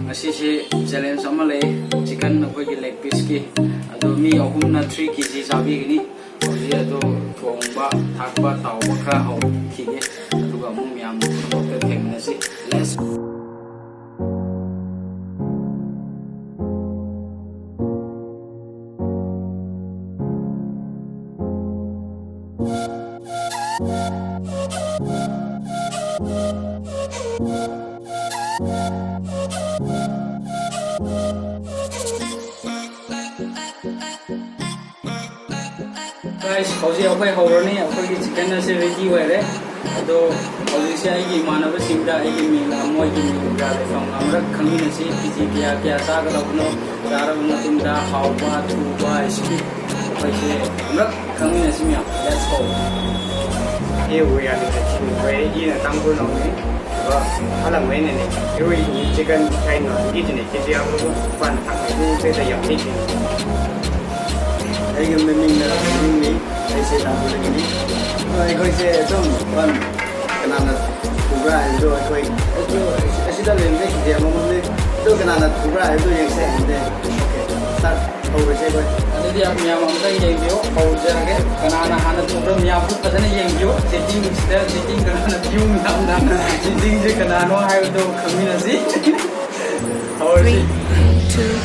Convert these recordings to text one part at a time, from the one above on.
Masih challenge sama le chicken aku ke leg piece ki ado mi ahum na 3 kg sabi gini jadi ado thongba thakba tawba kha hau khige aduga mu myam doctor thengna si let's guys, hausi akhoi horani akhoi ki chicken na se ready hoire ado hausi se ai ki manaba singda ai ki mila moi ki mila ga le fam amra khangi na se kiji kya kya sa ga no dara na tunda hauba thuba iski akhoi se amra khangi na se mya let's go ये वो यार ये ये ना तंग को ना नहीं वो हालांकि मैंने नहीं ये वो ये चिकन खाई ना ये जिन्हें किसी आप लोगों को पान खाते हैं ये तो यम नहीं है ai cái mình là mình đi ai sẽ làm được cái gì rồi coi sẽ trong phần cái nào là thủ ra rồi coi cái sẽ lên cái gì mà mình tôi cái nào là thủ ra tôiยังsẽ để ok start hầu sẽ coi anh đi làm nhà mà mìnhยังbiểu hầu ra cái nào là anh thủ ra nhà cũng có thểยังbiểu setting cái nào là view nào là setting cái nào nó hay tôi không biết là gì hầu 3, 2, 1.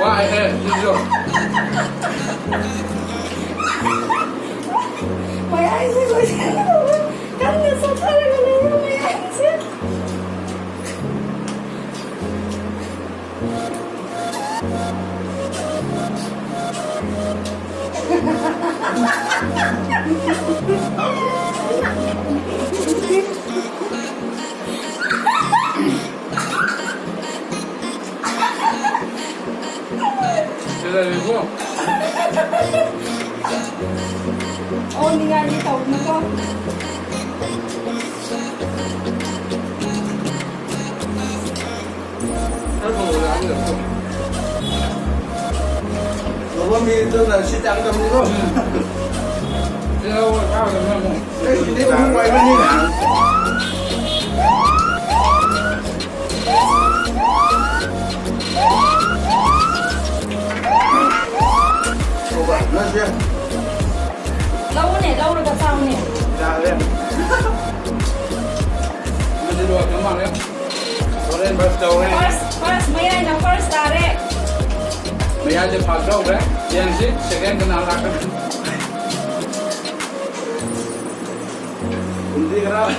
Why? My eyes are going kan dia sampai dengan my eyes. Oh, hindi nga niya tawag na ko. Nó mi tôi là sẽ chẳng cầm nữa. Đâu sao được không? Cái gì đấy không quay bao nhiêu hả? Nó chưa? Lâu rồi gặp sao nè. Ra lên. Mình đi đùa cái mặt đấy. Có lên bắt đầu này. First, may ay na first tare. Mấy ꯃꯌꯥꯏꯁꯦ ꯐꯥꯛ ꯇꯧꯈ꯭ꯔꯦ ꯌꯦꯡꯁꯤ ꯁꯦꯀꯦꯟ ꯀꯅꯥ ꯂꯥꯛꯀꯅꯤ Hindi ka raw.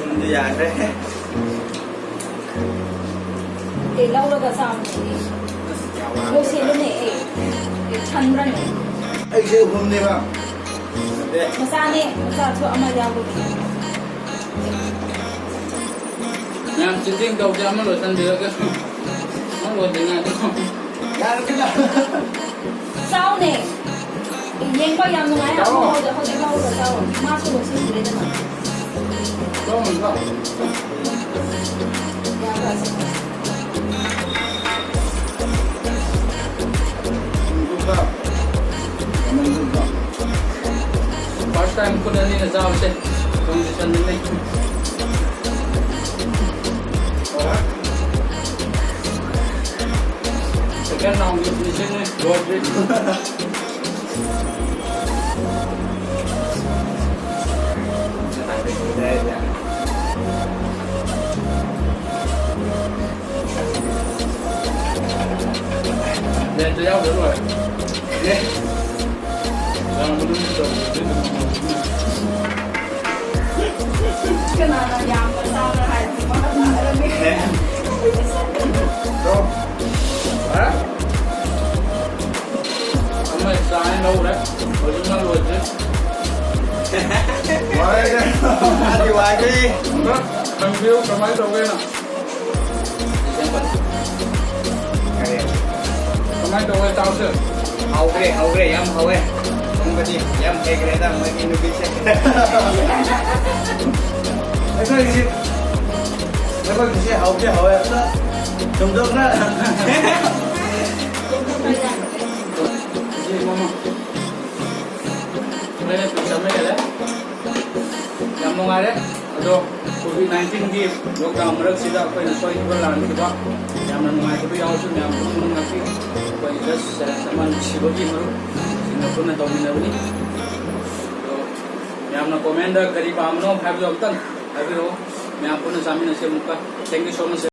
Hindi yare. Để lâu rồi cả sao Tôi xin lên này Thân ra này Ay, siya humni ba? Masa này Masa cho ama ra rồi ꯃꯌꯥꯝ ꯆꯤꯡ ꯇꯧꯁꯦ ꯑꯃ ꯂꯣꯏꯁꯟꯕꯤꯔꯒꯦ ꯑꯃ ꯂꯣꯏꯗ꯭ꯔꯤꯉꯩꯗ Yan ka na. Sao này Yên bao giờ ngay à Lâu rồi không lâu rồi sao Má cho tôi xin lên này တော့မတော့ Dạ rồi Hindi ba? Hindi ba? first time ko na nila sa condition nila second round yung decision eh Rodrick Để tôi giao được rồi. Đi. Rồi mình đi rồi. Cái này là dầm mà sao ra hay Có đất lại lên biết Bro. Hả? Ông mày sai đâu đấy? Rồi chúng ta luôn chứ. Wala na. Adi wadi. Đó, thằng view cái máy đầu bên nào. Cái máy đầu bên tao chưa? Hau kre, yam hau eh. Kung ba di, yam kay kre ta may inubit siya. Ay, ko kasi. Ay, ko kasi hawak siya, hawak na. Dumdum na. Gì mama? Đây là pizza mấy cái đấy. Làm mong ai đấy? Aduh, COVID-19 di lockdown mereka sida apa yang saya berlalu juga. Yang mengenai itu yang usung yang belum mengerti. Apa itu sama silogi malu. Singapura na dominar ini. So, yang na komen dah kerja pamno, have you done? Have you? मैं आपको ना सामने से मुका thank you so much